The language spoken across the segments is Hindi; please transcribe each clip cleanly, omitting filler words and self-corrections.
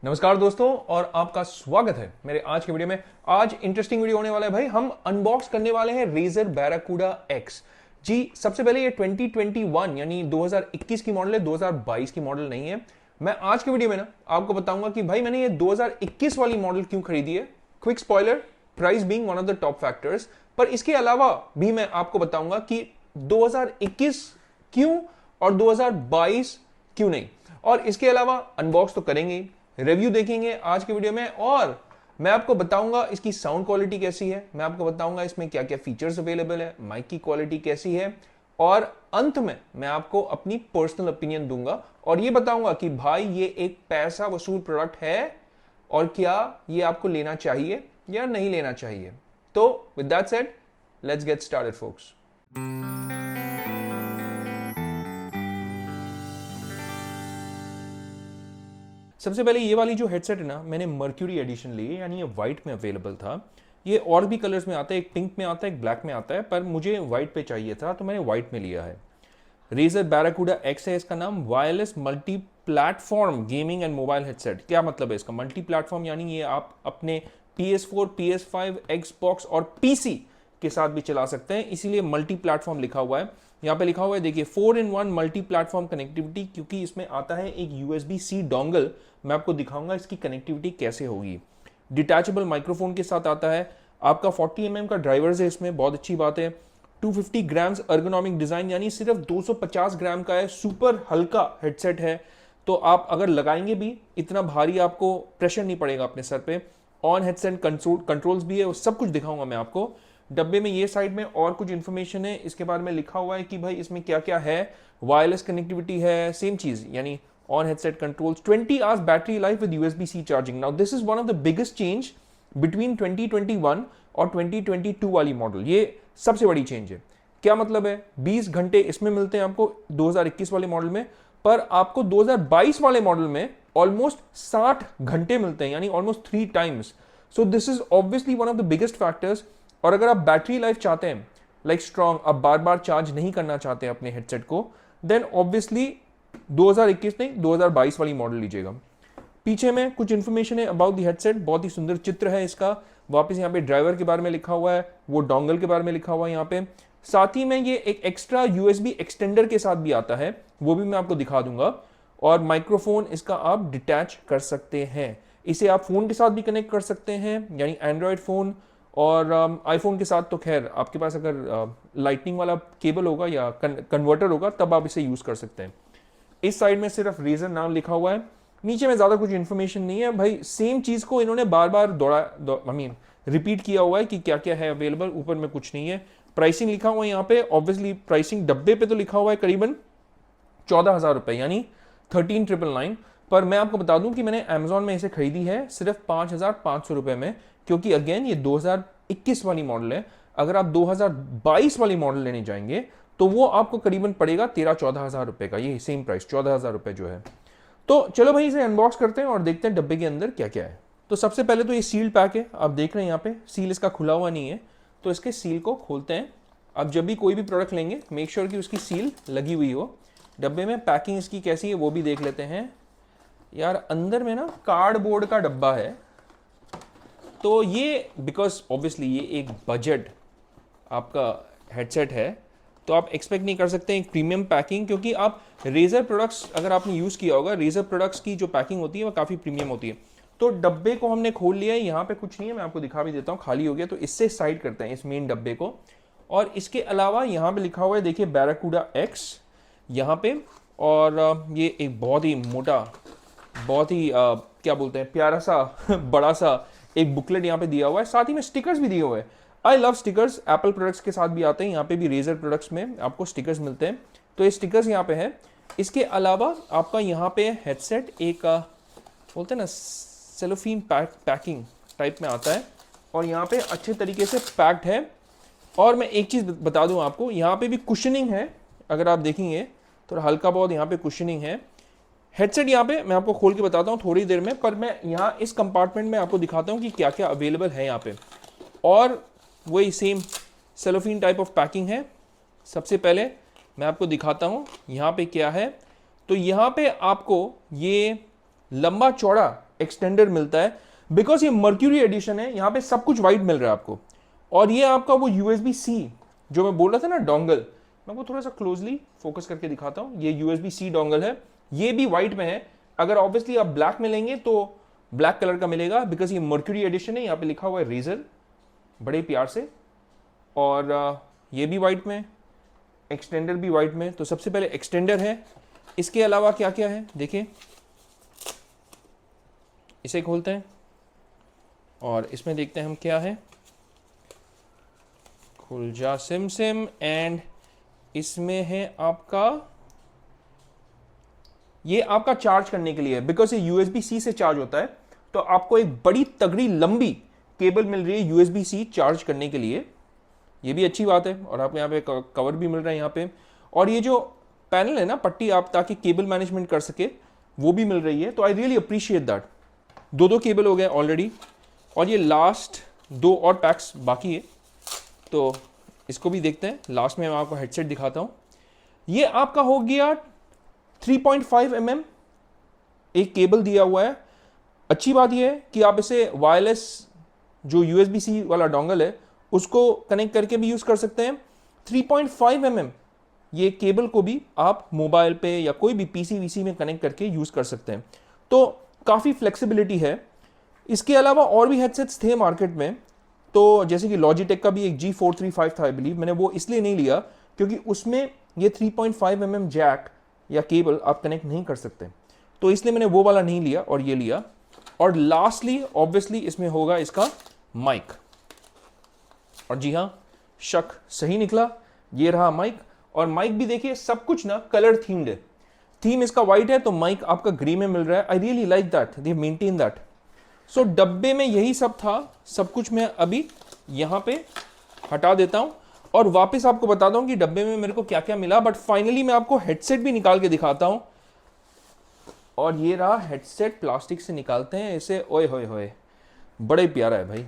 नमस्कार दोस्तों, और आपका स्वागत है मेरे आज के वीडियो में। आज इंटरेस्टिंग वीडियो होने वाला है भाई। हम अनबॉक्स करने वाले हैं Razer Barracuda X जी। सबसे पहले ये 2021 यानी 2021 की मॉडल है, 2022 की मॉडल नहीं है। मैं आज के वीडियो में ना आपको बताऊंगा कि भाई मैंने ये 2021 वाली मॉडल क्यों खरीदी है। Quick spoiler, price being one of the top factors. पर इसके अलावा भी मैं आपको बताऊंगा कि 2021 क्यों और 2022 क्यों नहीं। और इसके अलावा अनबॉक्स तो करेंगे, रिव्यू देखेंगे आज के वीडियो में, और मैं आपको बताऊंगा इसकी साउंड क्वालिटी कैसी है, मैं आपको बताऊंगा इसमें क्या क्या फीचर्स अवेलेबल है, माइक की क्वालिटी कैसी है, और अंत में मैं आपको अपनी पर्सनल ओपिनियन दूंगा और ये बताऊंगा कि भाई ये एक पैसा वसूल प्रोडक्ट है और क्या ये आपको लेना चाहिए या नहीं लेना चाहिए। तो with that said, let's get started folks. सबसे पहले ये वाली जो हेडसेट है ना, मैंने मर्क्यूरी एडिशन ली है, यानी ये व्हाइट में अवेलेबल था। ये और भी कलर्स में आता है, एक पिंक में आता है, एक ब्लैक में आता है, पर मुझे व्हाइट पे चाहिए था तो मैंने व्हाइट में लिया है। Razer Barracuda X है इसका नाम। Wireless multi platform gaming and mobile headset. क्या मतलब है इसका मल्टी प्लेटफॉर्म? यानी ये आप अपने PS4, PS5, Xbox और PC के साथ भी चला सकते हैं, इसीलिए मल्टी प्लेटफॉर्म लिखा हुआ है। यहाँ पे लिखा हुआ है देखिए 4-in-1 मल्टी प्लेटफॉर्म कनेक्टिविटी, क्योंकि इसमें आता है एक USB-C डोंगल। मैं आपको दिखाऊंगा इसकी कनेक्टिविटी कैसे होगी। डिटैचेबल माइक्रोफोन के साथ आता है। आपका 40 mm का ड्राइवर्स है इसमें, बहुत अच्छी बात है। 250 ग्राम्स अर्गोनॉमिक डिजाइन, यानी सिर्फ 250 ग्राम का है। सुपर हल्का हेडसेट है, तो आप अगर लगाएंगे भी इतना भारी आपको प्रेशर नहीं पड़ेगा अपने सर पे। ऑन हेडसेट कंट्रोल्स भी है, वो सब कुछ दिखाऊंगा मैं आपको। डब्बे में ये साइड में और कुछ इन्फॉर्मेशन है, इसके बारे में लिखा हुआ है कि भाई इसमें क्या क्या है। वायरलेस कनेक्टिविटी है, सेम चीज, यानी on headset controls, 20 hours battery life with USB-C charging. Now this is one of the biggest change between 2021 और 2022 वाली मॉडल। ये सबसे बड़ी चेंज है। क्या मतलब है? 20 घंटे इसमें मिलते हैं आपको 2021 वाले मॉडल में, पर आपको 2022 वाले मॉडल में ऑलमोस्ट 60 घंटे मिलते हैं, यानी almost 3 times. So this is obviously one of the biggest factors. और अगर आप बैटरी लाइफ चाहते हैं लाइक स्ट्रॉन्ग, आप बार बार चार्ज नहीं करना चाहते हैं अपने हेडसेट को, देन ऑब्वियसली 2021 नहीं 2022 वाली मॉडल लीजिएगा। पीछे में कुछ इन्फॉर्मेशन है अबाउट द हेडसेट, बहुत ही सुंदर चित्र है इसका। वापस यहाँ पे ड्राइवर के बारे में लिखा हुआ है, वो डोंगल के बारे में लिखा हुआ है यहाँ पे। साथ ही में ये एक एक्स्ट्रा USB एक्सटेंडर के साथ भी आता है, वो भी मैं आपको दिखा दूंगा। और माइक्रोफोन इसका आप डिटैच कर सकते हैं, इसे आप फोन के साथ भी कनेक्ट कर सकते हैं, यानी एंड्रॉयड फोन और आईफोन के साथ तो खैर आपके पास अगर लाइटनिंग वाला केबल होगा या कन्वर्टर होगा तब आप इसे यूज कर सकते हैं। इस साइड में सिर्फ रेजर नाम लिखा हुआ है, नीचे में ज्यादा कुछ इन्फॉर्मेशन नहीं है भाई। सेम चीज को इन्होंने बार बार रिपीट किया हुआ है कि क्या क्या है अवेलेबल, ऊपर में कुछ नहीं है। प्राइसिंग लिखा हुआ है यहाँ पे, ऑब्वियसली प्राइसिंग डब्बे पे तो लिखा हुआ है करीबन 14,000 रुपए, यानी 13,999। पर मैं आपको बता दूं कि मैंने अमेजोन में इसे खरीदी है सिर्फ 5,500 रुपए में, क्योंकि अगेन ये 2021 वाली मॉडल है। अगर आप 2022 वाली मॉडल लेने जाएंगे तो वो आपको करीबन पड़ेगा 13-14,000 रुपए का, ये सेम प्राइस 14,000 रुपए जो है। तो चलो भाई इसे अनबॉक्स करते हैं और देखते हैं डब्बे के अंदर क्या क्या है। तो सबसे पहले तो ये सील पैक है, आप देख रहे हैं यहाँ पे सील इसका खुला हुआ नहीं है, तो इसके सील को खोलते हैं। आप जब भी कोई भी प्रोडक्ट लेंगे मेक श्योर कि उसकी सील लगी हुई हो। डब्बे में पैकिंग इसकी कैसी है वो भी देख लेते हैं। यार अंदर में ना कार्डबोर्ड का डब्बा है, तो ये बिकॉज ऑब्वियसली ये एक बजट आपका हेडसेट है, तो आप एक्सपेक्ट नहीं कर सकते एक प्रीमियम पैकिंग, क्योंकि आप रेजर प्रोडक्ट्स अगर आपने यूज़ किया होगा, रेजर प्रोडक्ट्स की जो पैकिंग होती है वो काफ़ी प्रीमियम होती है। तो डब्बे को हमने खोल लिया है, यहाँ पे कुछ नहीं है, मैं आपको दिखा भी देता हूँ, खाली हो गया। तो इससे साइड करते हैं इस मेन डब्बे को। और इसके अलावा यहाँ पे लिखा हुआ है देखिए Barracuda X यहाँ पे, और ये एक बहुत ही मोटा, बहुत ही क्या बोलते हैं, प्यारा सा बड़ा सा एक बुकलेट यहाँ पे दिया हुआ है। साथ ही में स्टिकर्स भी दिए हुए हैं। I love stickers, Apple products के साथ भी आते हैं, यहाँ पे भी रेजर प्रोडक्ट्स में आपको स्टिकर्स मिलते हैं, तो ये स्टिकर्स यहाँ पे है। इसके अलावा आपका यहाँ पे हेडसेट एक बोलते हैं ना सेलोफीन पैकिंग टाइप में आता है, और यहाँ पे अच्छे तरीके से पैक्ड है। और मैं एक चीज़ बता दूँ आपको, यहाँ पे भी कुशनिंग है, अगर आप देखेंगे तो हल्का बहुत यहाँ पे कुशनिंग है। हेडसेट यहाँ पे मैं आपको खोल के बताता हूँ थोड़ी देर में, पर मैं यहाँ इस कंपार्टमेंट में आपको दिखाता हूँ कि क्या क्या अवेलेबल है यहाँ पे। और वही सेम सेलोफीन टाइप ऑफ पैकिंग है। सबसे पहले मैं आपको दिखाता हूँ यहाँ पे क्या है। तो यहाँ पे आपको ये लंबा चौड़ा एक्सटेंडर मिलता है, बिकॉज ये मर्क्यूरी एडिशन है, यहाँ पे सब कुछ वाइट मिल रहा है आपको। और ये आपका वो USB-C जो मैं बोल रहा था ना डोंगल, मैं वो थोड़ा सा क्लोजली फोकस करके दिखाता हूँ। ये USB-C डोंगल है, ये भी वाइट में है। अगर ऑब्वियसली आप ब्लैक में लेंगे तो ब्लैक कलर का मिलेगा, बिकॉज ये मर्क्यूरी एडिशन है। यहाँ पे लिखा हुआ है रेजर बड़े प्यार से, और ये भी वाइट में, एक्सटेंडर भी वाइट में। तो सबसे पहले एक्सटेंडर है। इसके अलावा क्या क्या है देखिए, इसे खोलते हैं और इसमें देखते हैं हम क्या है। खुल जा सिम सिम, एंड इसमें है आपका, ये आपका चार्ज करने के लिए है, बिकॉज ये USB-C से चार्ज होता है। तो आपको एक बड़ी तगड़ी लंबी केबल मिल रही है USB-C चार्ज करने के लिए, ये भी अच्छी बात है। और आपको यहाँ पे कवर भी मिल रहा है यहाँ पे, और ये जो पैनल है ना पट्टी, आप ताकि केबल मैनेजमेंट कर सके, वो भी मिल रही है। तो आई रियली अप्रिशिएट दैट। दो केबल हो गए ऑलरेडी, और ये लास्ट 2 और पैक्स बाकी है, तो इसको भी देखते हैं। लास्ट में मैं आपको हेडसेट दिखाता हूँ। ये आपका हो गया 3.5 mm एक केबल दिया हुआ है। अच्छी बात यह है कि आप इसे वायरलेस जो USB-C वाला डोंगल है उसको कनेक्ट करके भी यूज कर सकते हैं। 3.5 mm ये केबल को भी आप मोबाइल पे या कोई भी PC में कनेक्ट करके यूज कर सकते हैं, तो काफ़ी फ्लेक्सिबिलिटी है। इसके अलावा और भी हेडसेट्स थे मार्केट में, तो जैसे कि लॉजिटेक का भी एक G435 था आई बिलीव, मैंने वो इसलिए नहीं लिया क्योंकि उसमें ये 3.5 mm जैक या केबल आप कनेक्ट नहीं कर सकते, तो इसलिए मैंने वो वाला नहीं लिया और ये लिया। और लास्टली ऑब्वियसली इसमें होगा इसका माइक, और जी हाँ, शक सही निकला, ये रहा माइक। और माइक भी देखिए सब कुछ ना कलर थीम्ड है। थीम इसका व्हाइट है तो माइक आपका ग्रे में मिल रहा है। I really like that, they maintain that. So डब्बे में यही सब था, सब कुछ मैं अभी यहाँ पे हटा देता हूँ और वापस आपको बताता हूँ कि डब्बे में मेरे को क्या क्या मिला। बट फाइनली मैं आपको हेडसेट भी निकाल के दिखाता हूँ, और ये रहा हेडसेट। प्लास्टिक से निकालते हैं इसे, ओए होए होए, बड़े प्यारा है भाई,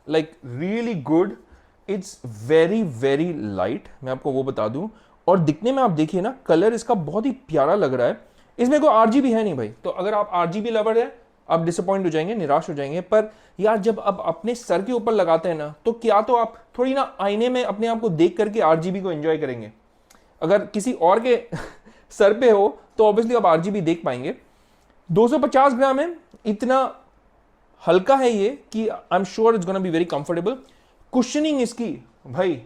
like really good. It's very very light, मैं आपको वो बता दूं। और दिखने में आप देखिए ना, कलर इसका बहुत ही प्यारा लग रहा है। इसमें कोई RGB है नहीं भाई, तो अगर आप RGB लवर है आप डिसअपॉइंट हो जाएंगे, निराश हो जाएंगे। पर यार जब आप अपने सर के ऊपर लगाते हैं ना, तो क्या तो आप थोड़ी ना आईने में अपने आप को देख करके RGB को एंजॉय करेंगे। अगर किसी और के सर पे हो तो ऑब्वियसली आप RGB देख पाएंगे। 250 ग्राम है, इतना हल्का है ये कि I am sure it's gonna be very comfortable. Cushioning इसकी भाई,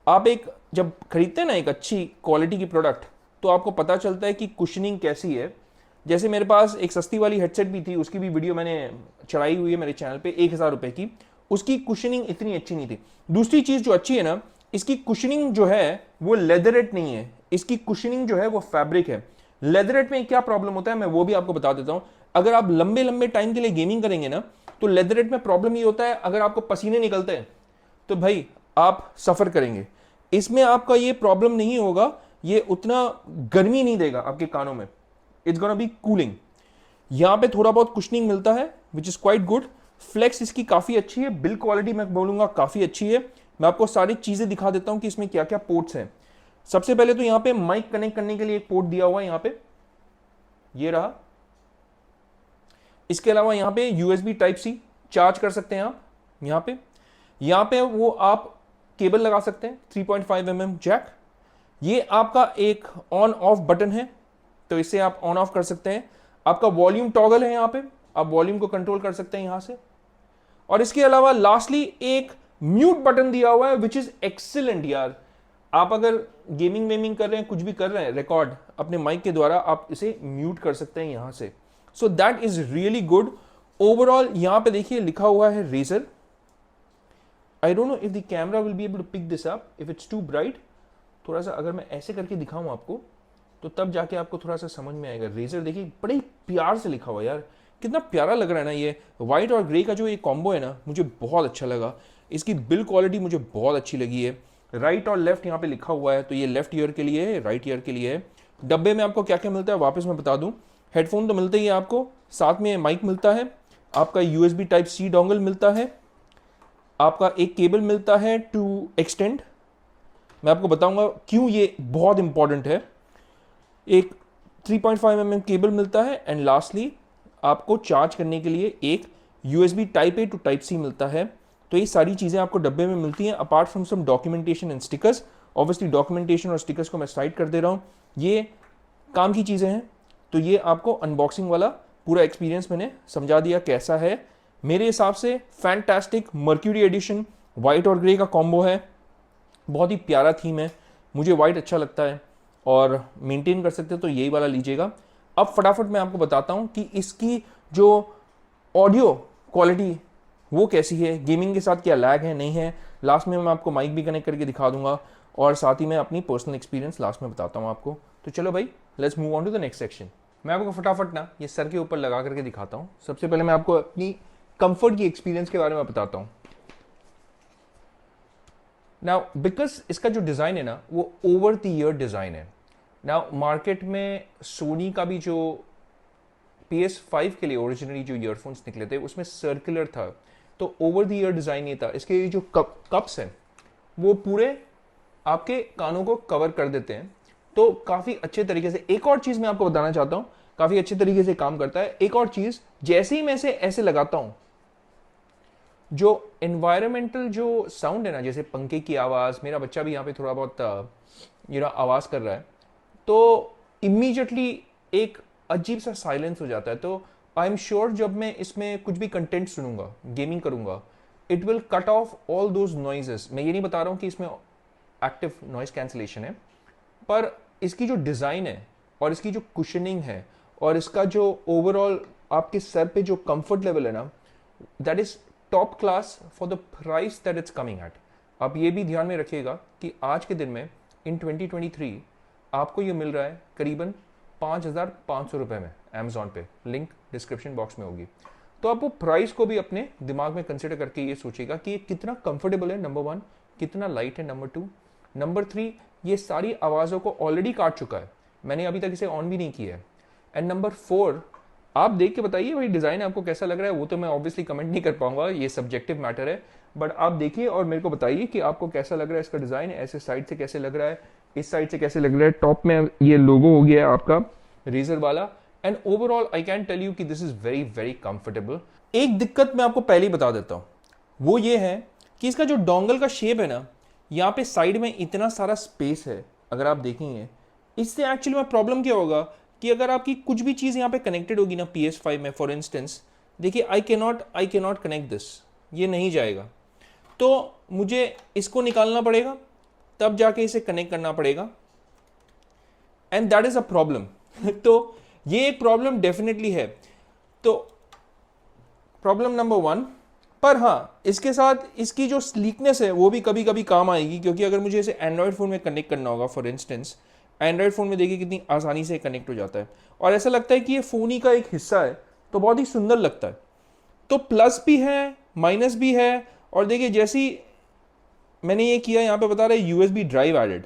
आप एक जब खरीदते हैं ना एक अच्छी क्वालिटी की प्रोडक्ट, तो आपको पता चलता है कि कुशनिंग कैसी है। जैसे मेरे पास एक सस्ती वाली हेडसेट भी थी, उसकी भी वीडियो मैंने चढ़ाई हुई है मेरे चैनल पे, 1000 रुपए की। उसकी कुशनिंग इतनी अच्छी नहीं थी। दूसरी चीज जो अच्छी है ना, इसकी कुशनिंग जो है वो लेदरेट नहीं है, इसकी कुशनिंग जो है वो फैब्रिक है। लेदरेट में क्या प्रॉब्लम होता है मैं वो भी आपको बता देता हूं। अगर आप लंबे लंबे टाइम के लिए गेमिंग करेंगे ना, तो लेदरेट में प्रॉब्लम ये होता है, अगर आपको पसीने निकलते हैं तो भाई आप सफर करेंगे। इसमें आपका ये प्रॉब्लम नहीं होगा, ये उतना गर्मी नहीं देगा आपके कानों में, इट्स गोना बी कूलिंग। यहां पे थोड़ा बहुत कुशनिंग मिलता है which is quite good. Flex इसकी काफी अच्छी है, बिल्ड क्वालिटी मैं बोलूंगा काफी अच्छी है। मैं आपको सारी चीजें दिखा देता हूं कि इसमें क्या क्या पोर्ट्स हैं। सबसे पहले तो यहां पे माइक कनेक्ट करने के लिए एक पोर्ट दिया हुआ है, यहां पे ये रहा। इसके अलावा यहां पे USB Type-C चार्ज कर सकते हैं आप। यहां पे वो आप केबल लगा सकते हैं, 3.5 mm जैक। ये आपका एक ऑन ऑफ बटन है, तो इसे आप ऑन ऑफ कर सकते हैं। आपका वॉल्यूम टॉगल है, यहां पे आप वॉल्यूम को कंट्रोल कर सकते हैं यहां से। और इसके अलावा लास्टली एक म्यूट बटन दिया हुआ है विच इज एक्सीलेंट यार। आप अगर गेमिंग वेमिंग कर रहे हैं, कुछ भी कर रहे हैं रिकॉर्ड अपने माइक के द्वारा, आप इसे म्यूट कर सकते हैं यहां से। So that is really good overall. यहां पे देखिए लिखा हुआ है Razer. I don't know if the camera will be able to pick this up if it's too bright. थोड़ा सा अगर मैं ऐसे करके दिखाऊं आपको, तो तब जाके आपको थोड़ा सा समझ में आएगा। रेजर देखिए बड़े प्यार से लिखा हुआ यार, कितना प्यारा लग रहा है ना। ये व्हाइट और ग्रे का जो ये कॉम्बो है ना, मुझे बहुत अच्छा लगा। इसकी बिल्ड क्वालिटी मुझे बहुत अच्छी लगी है। राइट और लेफ्ट यहाँ पे लिखा हुआ है, तो ये लेफ्ट ईयर के लिए है, राइट ईयर के लिए है। डब्बे में आपको क्या क्या मिलता है वापस मैं बता दूं। हेडफोन तो मिलते ही है आपको, साथ में माइक मिलता है, आपका USB Type-C डोंगल मिलता है, आपका एक केबल मिलता है टू एक्सटेंड। मैं आपको बताऊंगा क्यों ये बहुत इंपॉर्टेंट है। एक 3.5 mm केबल मिलता है, एंड लास्टली आपको चार्ज करने के लिए एक USB type A to type C मिलता है। तो ये सारी चीज़ें आपको डब्बे में मिलती हैं apart from some documentation and stickers. Obviously documentation और स्टिकर्स को मैं साइड कर दे रहा हूँ, ये काम की चीज़ें हैं। तो ये आपको अनबॉक्सिंग वाला पूरा एक्सपीरियंस मैंने समझा दिया कैसा है। मेरे हिसाब से फैंटास्टिक मर्क्यूरी एडिशन वाइट और ग्रे का कॉम्बो है, बहुत ही प्यारा थीम है, मुझे वाइट अच्छा लगता है और मेंटेन कर सकते हो तो यही वाला लीजिएगा। अब फटाफट मैं आपको बताता हूँ कि इसकी जो ऑडियो क्वालिटी वो कैसी है, गेमिंग के साथ क्या लैग है नहीं है। लास्ट में मैं आपको माइक भी कनेक्ट करके दिखा दूंगा और साथ ही मैं अपनी पर्सनल एक्सपीरियंस लास्ट में बताता हूँ आपको। तो चलो भाई, let's move on to the next section. मैं आपको फटाफट ना ये सर के ऊपर लगा करके दिखाता हूँ। सबसे पहले मैं आपको अपनी कंफर्ट की एक्सपीरियंस के बारे में बताता हूँ। नाउ बिकॉज इसका जो डिज़ाइन है ना वो ओवर द ईयर डिज़ाइन है। नाउ मार्केट में सोनी का भी जो PS5 के लिए ओरिजिनली जो ईयरफोन्स निकले थे उसमें सर्कुलर था, तो ओवर द ईयर डिज़ाइन नहीं था। इसके जो कप्स हैं वो पूरे आपके कानों को कवर कर देते हैं, तो काफ़ी अच्छे तरीके से। एक और चीज़ मैं आपको बताना चाहता हूँ, काफ़ी अच्छे तरीके से काम करता है। एक और चीज़, जैसे ही मैं इसे ऐसे लगाता हूँ, जो एनवायरमेंटल जो साउंड है ना, जैसे पंखे की आवाज़, मेरा बच्चा भी यहाँ पे थोड़ा बहुत आवाज़ कर रहा है, तो इमीडिएटली एक अजीब सा साइलेंस हो जाता है। तो आई एम श्योर जब मैं इसमें कुछ भी कंटेंट सुनूंगा, गेमिंग करूंगा, it will cut off all those noises. मैं ये नहीं बता रहा हूँ कि इसमें एक्टिव नॉइज कैंसिलेशन है, पर इसकी जो डिज़ाइन है और इसकी जो कुशनिंग है और इसका जो ओवरऑल आपके सर पे जो कंफर्ट लेवल है ना, that is top class for the price that it's coming at. आप ये भी ध्यान में रखिएगा कि आज के दिन में इन 2023 आपको ये मिल रहा है करीबन 5,500 रुपये में अमेजोन पे, लिंक डिस्क्रिप्शन बॉक्स में होगी। तो आप वो प्राइस को भी अपने दिमाग में कंसिडर करके ये सोचिएगा कि ये कितना कंफर्टेबल है, नंबर 1, कितना लाइट है, नंबर 2, नंबर 3, ये सारी आवाज़ों को ऑलरेडी काट चुका है, मैंने अभी तक इसे ऑन भी नहीं किया है, एंड नंबर 4, आप देख के बताइए भाई डिज़ाइन आपको कैसा लग रहा है। वो तो मैं ऑब्वियसली कमेंट नहीं कर पाऊंगा, ये सब्जेक्टिव मैटर है, बट आप देखिए और मेरे को बताइए कि आपको कैसा लग रहा है इसका डिज़ाइन। ऐसे साइड से कैसे लग रहा है, इस साइड से कैसे लग रहा है, टॉप में ये लोगो हो गया है आपका रेजर वाला, and overall I can tell you कि this is very very comfortable. एक दिक्कत मैं आपको पहले ही बता देता हूँ, वो ये है कि इसका जो डोंगल का शेप है ना, यहाँ पे साइड में इतना सारा स्पेस है, अगर आप देखेंगे इससे एक्चुअली में प्रॉब्लम क्या होगा कि अगर आपकी कुछ भी चीज़ यहाँ पे कनेक्टेड होगी ना PS5 में, फॉर इंस्टेंस देखिए आई कैनॉट कनेक्ट दिस, ये नहीं जाएगा, तो मुझे इसको निकालना पड़ेगा, तब जाके इसे कनेक्ट करना पड़ेगा, and that is a problem. तो ये एक प्रॉब्लम डेफिनेटली है, तो प्रॉब्लम नंबर 1। पर हाँ, इसके साथ इसकी जो स्लीकनेस है वो भी कभी कभी काम आएगी, क्योंकि अगर मुझे इसे एंड्रॉयड फ़ोन में कनेक्ट करना होगा, फॉर इंस्टेंस एंड्रॉयड फ़ोन में देखिए कितनी आसानी से कनेक्ट हो जाता है और ऐसा लगता है कि ये फ़ोन ही का एक हिस्सा है, तो बहुत ही सुंदर लगता है। तो प्लस भी है, माइनस भी है, और देखिए जैसी मैंने ये किया, यहाँ पे बता रहा है USB ड्राइव एडेड,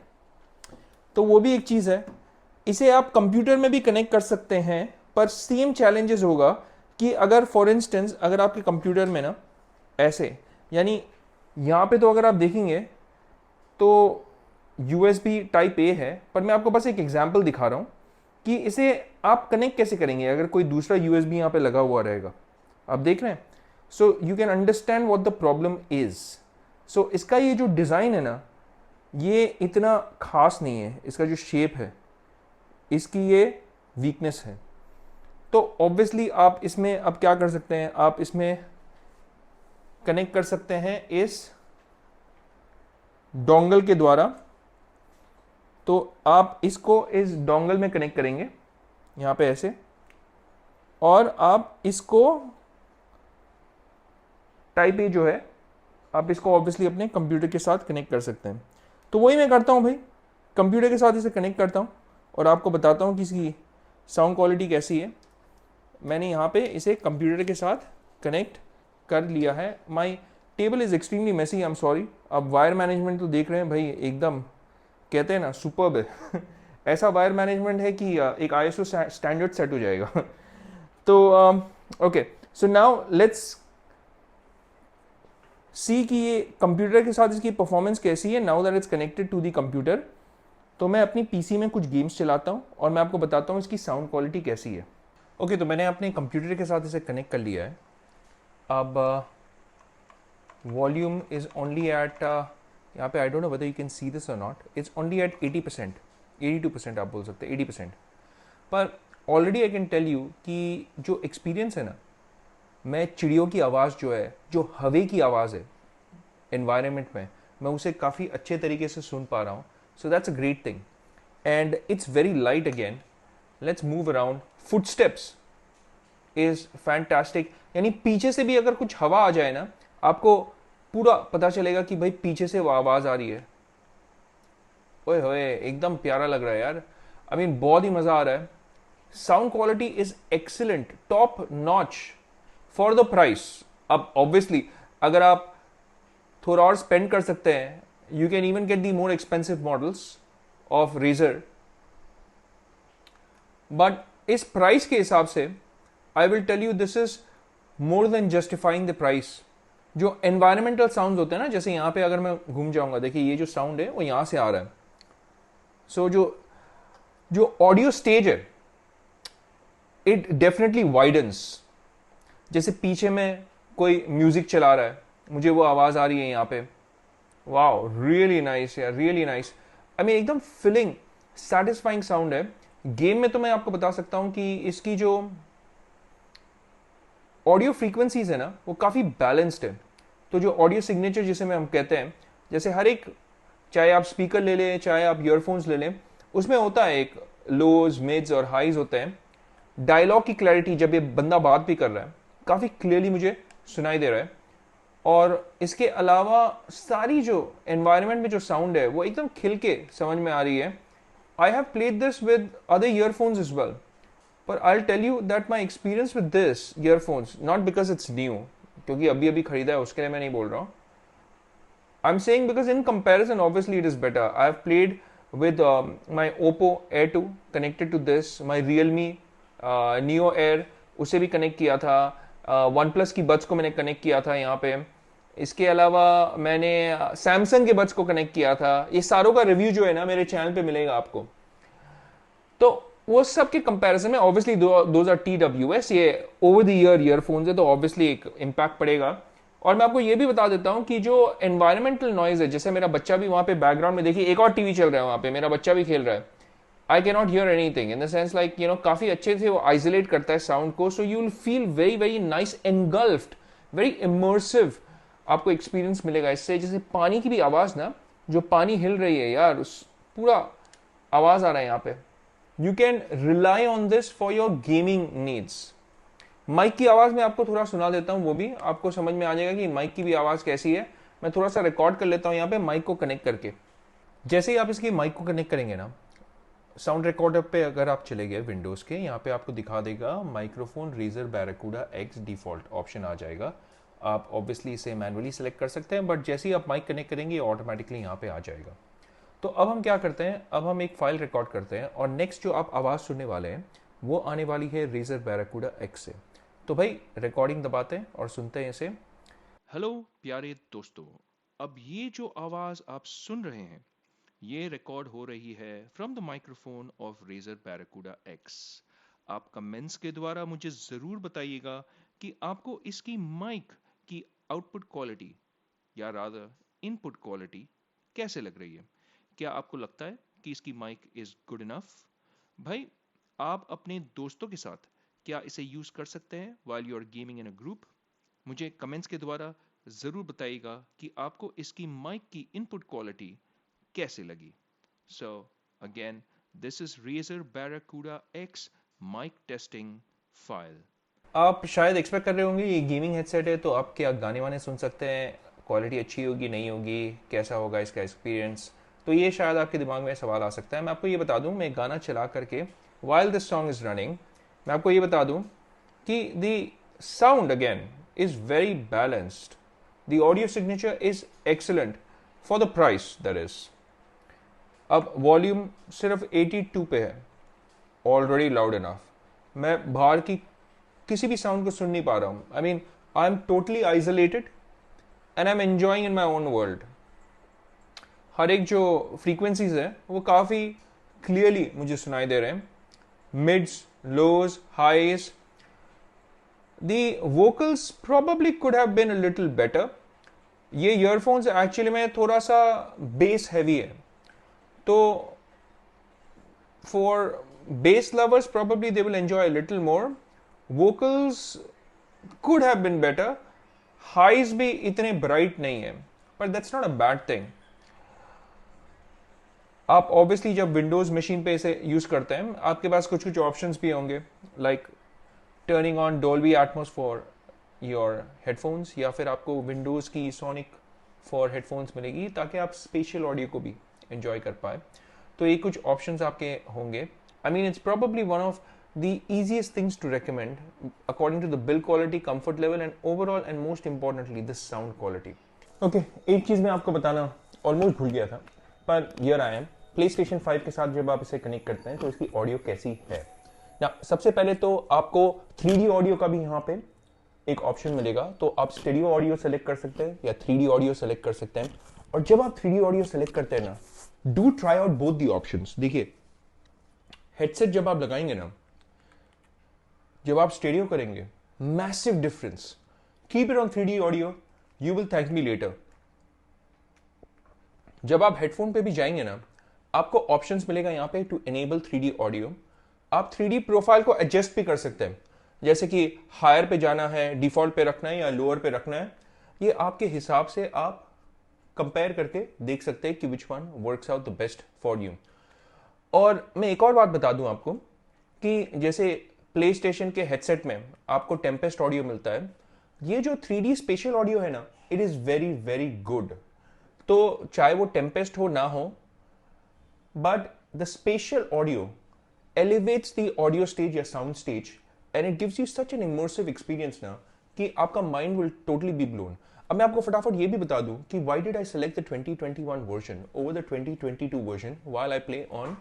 तो वो भी एक चीज़ है। इसे आप कंप्यूटर में भी कनेक्ट कर सकते हैं, पर सेम चैलेंजेस होगा कि अगर फॉर इंस्टेंस अगर आपके कंप्यूटर में ना ऐसे, यानी यहाँ पे तो अगर आप देखेंगे तो USB टाइप A है, पर मैं आपको बस एक एग्जांपल दिखा रहा हूँ कि इसे आप कनेक्ट कैसे करेंगे अगर कोई दूसरा USB यहाँ पे लगा हुआ रहेगा। आप देख रहे हैं, so you can understand what the problem is. So इसका ये जो डिज़ाइन है ना, ये इतना खास नहीं है, इसका जो शेप है इसकी ये वीकनेस है। तो ऑब्वियसली आप इसमें अब क्या कर सकते हैं, आप इसमें कनेक्ट कर सकते हैं इस डोंगल के द्वारा। तो आप इसको इस डोंगल में कनेक्ट करेंगे यहाँ पे ऐसे, और आप इसको टाइप A जो है, आप इसको ऑब्वियसली अपने कंप्यूटर के साथ कनेक्ट कर सकते हैं। तो वही मैं करता हूँ भाई, कंप्यूटर के साथ इसे कनेक्ट करता हूँ और आपको बताता हूँ कि इसकी साउंड क्वालिटी कैसी है। मैंने यहाँ पे इसे कंप्यूटर के साथ कनेक्ट कर लिया है। My table is extremely messy, I am sorry. अब वायर मैनेजमेंट तो देख रहे हैं भाई, एकदम कहते हैं ना सुपर्ब है ऐसा वायर मैनेजमेंट है कि एक ISO स्टैंडर्ड सेट हो जाएगा तो okay, so now let's see कि ये कंप्यूटर के साथ इसकी परफॉर्मेंस कैसी है now that it's connected to the computer. तो मैं अपनी PC में कुछ गेम्स चलाता हूँ और मैं आपको बताता हूँ इसकी साउंड क्वालिटी कैसी है। ओके, तो मैंने अपने कंप्यूटर के साथ इसे कनेक्ट कर लिया है। अब वॉल्यूम इज़ ओनली एट, यहाँ पे I don't know whether you can see this or not, it's only at 80%, 82% आप बोल सकते हैं, 80%। पर already I can tell you कि जो एक्सपीरियंस है ना, मैं चिड़ियों की आवाज़ जो है, जो हवे की आवाज़ है एनवायरनमेंट में, मैं उसे काफ़ी अच्छे तरीके से सुन पा रहा हूँ। So that's a great thing and it's very light again. Let's move around. Footsteps is fantastic, यानी पीछे से भी अगर कुछ हवा आ जाए ना, आपको पूरा पता चलेगा कि भाई पीछे से वो आवाज़ आ रही है। ओए होए, एकदम प्यारा लग रहा है यार। आई मीन बहुत ही मज़ा आ रहा है। Sound quality is excellent, top notch for the price. अब ऑब्वियसली अगर आप थोड़ा और स्पेंड कर सकते हैं, you can even get the more expensive models of Razer, but इस प्राइस के हिसाब से I will tell you this is more than justifying the price. जो एनवायरमेंटल साउंड होते हैं ना, जैसे यहाँ पे अगर मैं घूम जाऊंगा, देखिए ये जो साउंड है वो यहाँ से आ रहा है। सो जो जो ऑडियो स्टेज है इट डेफिनेटली वाइडन्स। जैसे पीछे में कोई म्यूजिक चला रहा है, मुझे वो आवाज आ रही है यहाँ पे। वाओ, रियली नाइस यार, रियली नाइस। आई मीन एकदम फिलिंग सेटिस्फाइंग साउंड है। गेम में तो मैं आपको बता सकता हूं कि इसकी जो ऑडियो फ्रीक्वेंसीज है ना, वो काफी बैलेंस्ड है। तो जो ऑडियो सिग्नेचर जिसे हम कहते हैं, जैसे हर एक, चाहे आप स्पीकर ले लें चाहे आप ईयरफोन्स ले लें, उसमें होता है एक लोज, मिड्स और हाइज होते हैं। डायलॉग की क्लैरिटी, जब ये बंदा बात भी कर रहा है, काफी क्लियरली मुझे सुनाई दे रहा है। और इसके अलावा सारी जो एनवायरनमेंट में जो साउंड है वो एकदम खिल के समझ में आ रही है। I have played this with other earphones is well, पर I tell you that my experience with this earphones, not because it's new, क्योंकि अभी अभी खरीदा है उसके लिए मैं नहीं बोल रहा हूँ। I'm saying because in comparison, obviously it is better. I have played with my Oppo Air 2 connected to this, my Realme Neo Air उसे भी कनेक्ट किया था, OnePlus की बड्स को मैंने कनेक्ट किया था यहाँ पे। इसके अलावा मैंने Samsung के बड्स को कनेक्ट किया था। ये सारों का रिव्यू जो है ना मेरे चैनल पे मिलेगा आपको। तो वो सब के कंपैरिजन में ऑब्वियसली दोज आर TWS, ये ओवर द ईयर ईयरफोन्स है, तो ऑब्वियसली एक इम्पैक्ट पड़ेगा। और मैं आपको ये भी बता देता हूँ कि जो एनवायरमेंटल नॉइज है, जैसे मेरा बच्चा भी वहां पे बैकग्राउंड में, देखिए एक और टीवी चल रहा है वहां पे, मेरा बच्चा भी खेल रहा है। I can not hear anything in the sense like you know, काफी अच्छे से वो आइसोलेट करता है साउंड को। So you will feel very very nice, engulfed, very immersive आपको एक्सपीरियंस मिलेगा इससे। जैसे पानी की भी आवाज ना, जो पानी हिल रही है यार, उस पूरा आवाज आ रहा है यहाँ पे। You can rely on this for your gaming needs. Mic की आवाज में आपको थोड़ा सुना देता हूं, वो भी आपको समझ में आ जाएगा कि माइक की भी आवाज कैसी है। मैं थोड़ा सा रिकॉर्ड कर लेता हूं यहाँ पे माइक को कनेक्ट करके। जैसे ही आप इसकी माइक को कनेक्ट करेंगे ना, साउंड रिकॉर्डर पे अगर आप चले गए विंडोज के, यहाँ पे आपको दिखा देगा microphone Razer Barracuda X default option आ जाएगा। आप ऑब्वियसली इसे मैनुअली सेलेक्ट कर सकते हैं, बट जैसे ही आप माइक कनेक्ट करेंगे ऑटोमेटिकली यहाँ पे आ जाएगा। तो अब हम क्या करते हैं, अब हम एक फाइल रिकॉर्ड करते हैं और नेक्स्ट जो आप आवाज सुनने वाले हैं वो आने वाली है रेजर बैराकूडा एक्स से। तो भाई रिकॉर्डिंग दबाते हैं और सुनते हैं इसे। हेलो प्यारे दोस्तों, अब ये जो आवाज आप सुन रहे हैं ये रिकॉर्ड हो रही है from the microphone of Razer Barracuda X. आप कमेंट्स के द्वारा मुझे जरूर बताइएगा कि आपको इसकी माइक की आउटपुट क्वालिटी या रादर इनपुट क्वालिटी कैसे लग रही है। क्या आपको लगता है कि इसकी माइक इज गुड इनफ? भाई, आप अपने दोस्तों के साथ क्या इसे यूज कर सकते हैं while you are gaming in a group? मुझे कमेंट्स के द्वारा जरूर बताइएगा कि आपको इसकी माइक की इनपुट क्वालिटी कैसे लगी। So again, this is Razer Barracuda X mic testing file. आप शायद एक्सपेक्ट कर रहे होंगे ये गेमिंग हेडसेट है तो आप क्या गाने वाने सुन सकते हैं, क्वालिटी अच्छी होगी नहीं होगी, कैसा होगा इसका एक्सपीरियंस। तो ये शायद आपके दिमाग में सवाल आ सकता है। मैं आपको ये बता दूं, मैं गाना चला करके while this song is running, मैं आपको ये बता दूं कि the sound again is very balanced, the audio signature is excellent for the price that is। अब वॉल्यूम सिर्फ 82 पे है, ऑलरेडी लाउड इनफ। मैं बाहर की किसी भी साउंड को सुन नहीं पा रहा हूँ। I mean I am totally isolated and I am enjoying in my own world. हर एक जो फ्रीक्वेंसीज है वो काफ़ी क्लियरली मुझे सुनाई दे रहे हैं। Mids, lows, highs. The vocals probably could have been a little better. ये ईयरफोन्स एक्चुअली में थोड़ा सा बेस हैवी है, तो for bass lovers probably they will enjoy a little more. Vocals could have been better. Highs भी इतने bright नहीं है, but that's not a bad thing. आप ऑब्वियसली जब विंडोज मशीन पे इसे यूज करते हैं आपके पास कुछ कुछ ऑप्शंस भी होंगे, like turning on Dolby Atmos for your headphones, या फिर आपको विंडोज की सोनिक फॉर हेडफोन्स मिलेगी ताकि आप स्पेशल ऑडियो को भी एंजॉय कर पाए। तो ये कुछ ऑप्शंस आपके होंगे। I mean it's probably one of the easiest things to recommend according to the build quality, comfort level and overall and most importantly the sound quality. Okay, एक चीज मैं आपको बताना ऑलमोस्ट भूल गया था, पर हियर आई एम। PlayStation 5 के साथ जब आप इसे कनेक्ट करते हैं तो इसकी ऑडियो कैसी है ना। सबसे पहले तो आपको 3D ऑडियो का भी यहाँ पे एक ऑप्शन मिलेगा, तो आप स्टेरियो ऑडियो सेलेक्ट कर सकते हैं या 3D ऑडियो सेलेक्ट कर सकते हैं। और जब आप 3D ऑडियो सेलेक्ट करते हैं ना, do try out both the options. देखिए हेडसेट जब आप लगाएंगे ना, जब आप स्टेरियो करेंगे, massive difference. Keep it on 3D audio, you will thank me later. जब आप हेडफोन पे भी जाएंगे ना, आपको ऑप्शंस मिलेगा यहाँ पे टू एनेबल 3D ऑडियो। आप 3D प्रोफाइल को एडजस्ट भी कर सकते हैं, जैसे कि हायर पे जाना है, डिफॉल्ट पे रखना है या लोअर पे रखना है। ये आपके हिसाब से आप कंपेयर करके देख सकते हैं कि which one works out the best for you. और मैं एक और बात बता दूं आपको कि जैसे प्ले स्टेशन के हेडसेट में आपको टेम्पेस्ट ऑडियो मिलता है, ये जो 3D स्पेशल ऑडियो है ना, it is very very good. तो चाहे वो टेम्पेस्ट हो ना हो, but the special audio elevates the audio stage या sound stage and it gives you such an immersive experience ना कि आपका mind will totally be blown. अब मैं आपको फटाफट ये भी बता दूं कि why did I select the 2021 version over the 2022 version while I play on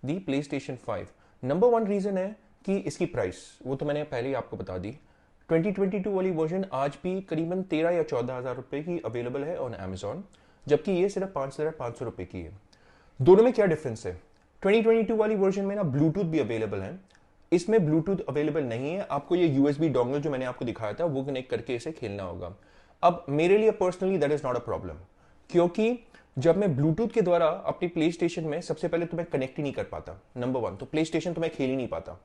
the PlayStation 5। Number one reason है कि इसकी प्राइस, वो तो मैंने पहले ही आपको बता दी। 2022 वाली वर्जन आज भी करीबन 13 या 14 हजार रुपए की अवेलेबल है ऑन Amazon, जबकि ये सिर्फ 5,500 रुपए की है। दोनों में क्या डिफरेंस है? 2022 वाली वर्जन में ना ब्लूटूथ भी अवेलेबल है, इसमें ब्लूटूथ अवेलेबल नहीं है। आपको ये USB डोंगल जो मैंने आपको दिखाया था वो कनेक्ट करके इसे खेलना होगा। अब मेरे लिए personally that is not a problem, क्योंकि जब मैं ब्लूटूथ के द्वारा अपनी प्ले स्टेशन में सबसे पहले तो मैं कनेक्ट ही नहीं कर पाता, नंबर वन, तो प्ले स्टेशन तो मैं खेल ही नहीं पाता।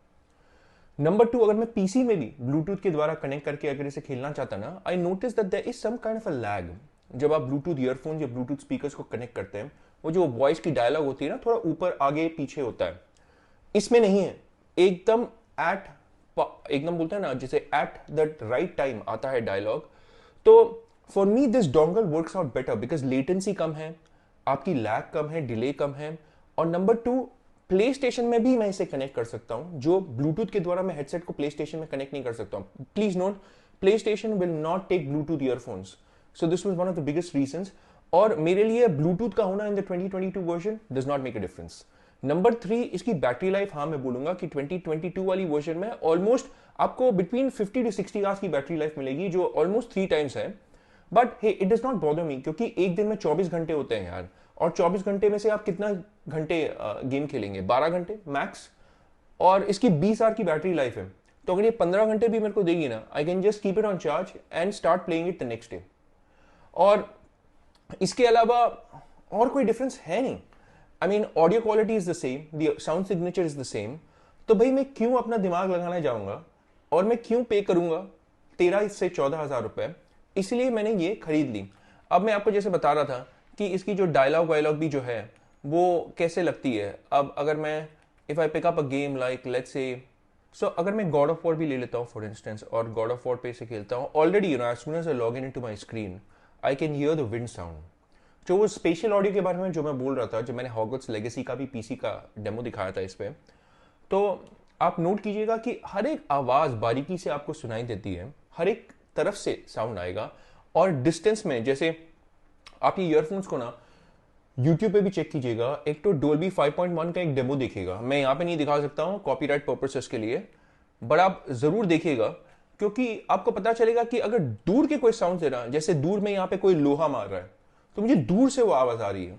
नंबर टू, अगर मैं पीसी में भी ब्लूटूथ के द्वारा कनेक्ट करके अगर इसे खेलना चाहता ना, I notice that there is some kind of a lag. जब आप ब्लूटूथ ईयरफोन या ब्लूटूथ स्पीकर्स को कनेक्ट करते हैं, वो जो वॉइस की डायलॉग होती है ना, थोड़ा ऊपर आगे पीछे होता है। इसमें नहीं है, एकदम एकदम बोलते हैं ना जैसे एट द राइट टाइम आता है डायलॉग। तो for me this dongle works out better because latency कम है, आपकी लैग कम है, डिले कम है। और नंबर टू, प्ले स्टेशन में भी मैं इसे कनेक्ट कर सकता हूं, जो ब्लूटूथ के द्वारा मैं हेडसेट को प्ले स्टेशन में कनेक्ट नहीं कर सकता हूं। Please note, PlayStation will not take Bluetooth earphones, so this was one of the biggest reasons. और मेरे लिए ब्लूटूथ का होना in the 2022 version does not make a difference. Number three, इसकी बैटरी लाइफ, हाँ मैं बोलूंगा कि 2022 वाली वर्जन में ऑलमोस्ट आपको बिटवीन 50 to 60 आवर्स की बैटरी लाइफ मिलेगी, जो ऑलमोस्ट 3 टाइम्स है। But hey, it does not bother me, क्योंकि एक दिन में 24 घंटे होते हैं यार, और 24 घंटे में से आप कितना घंटे गेम खेलेंगे? 12 घंटे मैक्स। और इसकी 20 आवर की बैटरी लाइफ है, तो अगर ये 15 घंटे भी मेरे को देगी ना, I can just keep it on charge and start playing it the next day. और इसके अलावा और कोई डिफरेंस है नहीं। I mean audio quality is the same, the sound signature is the same. तो भाई मैं क्यों अपना दिमाग लगाने जाऊंगा और मैं क्यों पे करूंगा 13 से 14 हजार रुपए? इसलिए मैंने ये खरीद ली। अब मैं आपको जैसे बता रहा था कि इसकी जो डायलॉग वायलॉग भी जो है वो कैसे लगती है। अब अगर मैं if I pick up a game like let's say, so अगर मैं गॉड ऑफ वॉर भी ले लेता हूँ फॉर इंस्टेंस, और गॉड ऑफ वॉर पे से खेलता हूँ, already you know as soon as I log in into my screen I can hear the wind sound. जो वो स्पेशल ऑडियो के बारे में जो मैं बोल रहा था, जब मैंने हॉगवर्ट्स लेगेसी का भी पीसी का डेमो दिखाया था इस पे, तो आप नोट कीजिएगा कि हर एक आवाज बारीकी से आपको सुनाई देती है, हर एक तरफ से साउंड आएगा। और डिस्टेंस में, जैसे आप ये ईयरफोन्स को ना YouTube पे भी चेक कीजिएगा, एक तो डोल्बी 5.1 का एक डेमो देखिएगा। मैं यहाँ पे नहीं दिखा सकता हूँ कॉपीराइट पर्पसेस के लिए, बट आप जरूर देखिएगा, क्योंकि आपको पता चलेगा कि अगर दूर के कोई साउंड है ना, जैसे दूर में यहाँ पे कोई लोहा मार रहा है, तो मुझे दूर से वो आवाज आ रही है,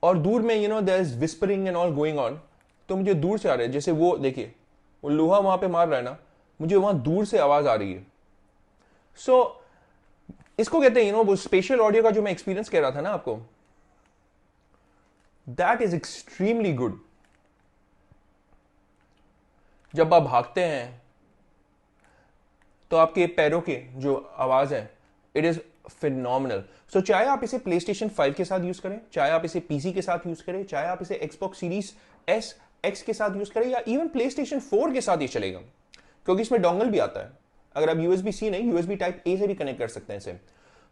और दूर में you know there is whispering and all going on, तो मुझे दूर से आ रहा है, जैसे वो देखिए वो लोहा वहां पे मार रहा है ना, मुझे वहां दूर से आवाज आ रही है। सो इसको कहते हैं वो स्पेशल ऑडियो का जो मैं एक्सपीरियंस कह रहा था ना आपको, दैट इज एक्सट्रीमली गुड। जब आप भागते हैं तो आपके पैरों के जो आवाज है, इट इज फिनोमिनल। सो चाहे आप इसे PlayStation 5 के साथ यूज करें, चाहे आप इसे PC के साथ यूज करें, चाहे आप इसे Xbox Series S X के साथ यूज करें, या इवन PlayStation 4 के साथ ये चलेगा, क्योंकि इसमें डोंगल भी आता है। अगर आप USB-C नहीं, USB Type A से भी कनेक्ट कर सकते हैं इसे।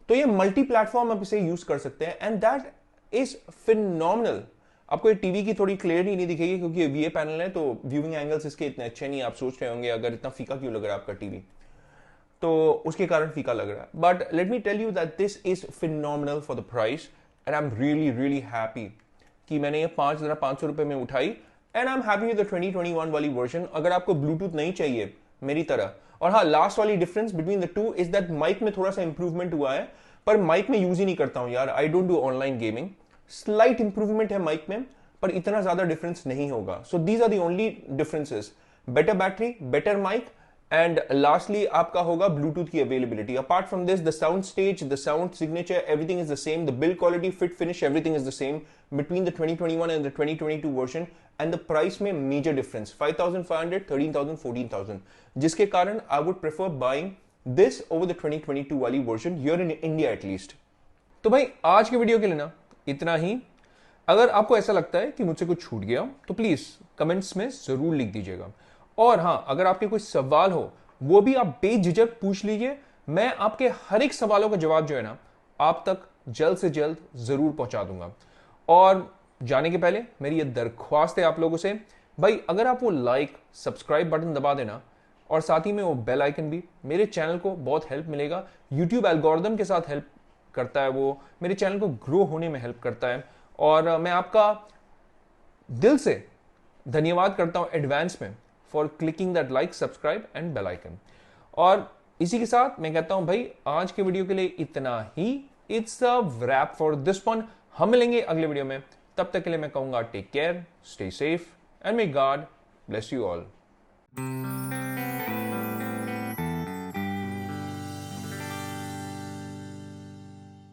तो ये मल्टी प्लेटफॉर्म आप इसे यूज कर सकते हैं, एंड दैट इज फिनोमिनल। आपको ये टीवी की थोड़ी क्लियरिटी नहीं दिखेगी क्योंकि ये VA पैनल है, तो व्यूइंग एंगल्स इसके इतने अच्छे नहीं। आप सोच रहे होंगे अगर इतना फीका क्यों लग रहा है आपका टीवी, तो उसके कारण फीका लग रहा है। But let me tell you that this is phenomenal for the price, and I am really really happy कि मैंने ये 5,500 रुपए में उठाई, and I am happy with the 2021 वाली वर्जन। अगर आपको ब्लूटूथ नहीं चाहिए मेरी तरह, और हाँ, लास्ट वाली difference between the two is that mic में थोड़ा सा इंप्रूवमेंट हुआ है, पर माइक में यूज ही नहीं करता हूं यार, I don't do online gaming. Slight improvement है माइक में, पर इतना ज्यादा डिफरेंस नहीं होगा। So these are the only differences, better battery, better mic, and lastly आपका होगा ब्लूटूथ की availability. Apart from this, the sound stage, the sound signature, everything is the same, the build quality, fit finish, everything is the same between the 2021 and the 2022 version. And the price में मेजर डिफरेंस 5,500, 13,000, 14,000, जिसके कारण I would prefer buying this over the 2022 वाली version here in India at least. तो भाई आज के वीडियो के लिए ना इतना ही। अगर आपको ऐसा लगता है कि मुझसे कुछ छूट गया तो प्लीज कमेंट्स में जरूर लिख दीजिएगा, और हाँ, अगर आपके कोई सवाल हो वो भी आप बेझिझक पूछ लीजिए। मैं आपके हर एक सवालों का जवाब जो है ना आप तक जल्द से जल्द जरूर पहुंचा दूंगा। और जाने के पहले मेरी ये दरख्वास्त है आप लोगों से, भाई अगर आप वो लाइक सब्सक्राइब बटन दबा देना, और साथ ही में वो बेल आइकन भी, मेरे चैनल को बहुत हेल्प मिलेगा। यूट्यूब एल्गोरिदम के साथ हेल्प करता है, वो मेरे चैनल को ग्रो होने में हेल्प करता है, और मैं आपका दिल से धन्यवाद करता हूं एडवांस में for clicking that like, subscribe and bell icon. और इसी के साथ मैं कहता हूं भाई आज के वीडियो के लिए इतना ही। It's a wrap for this one. हम मिलेंगे अगले वीडियो में, तब तक के लिए मैं कहूंगा take care, stay safe, and may God bless you all.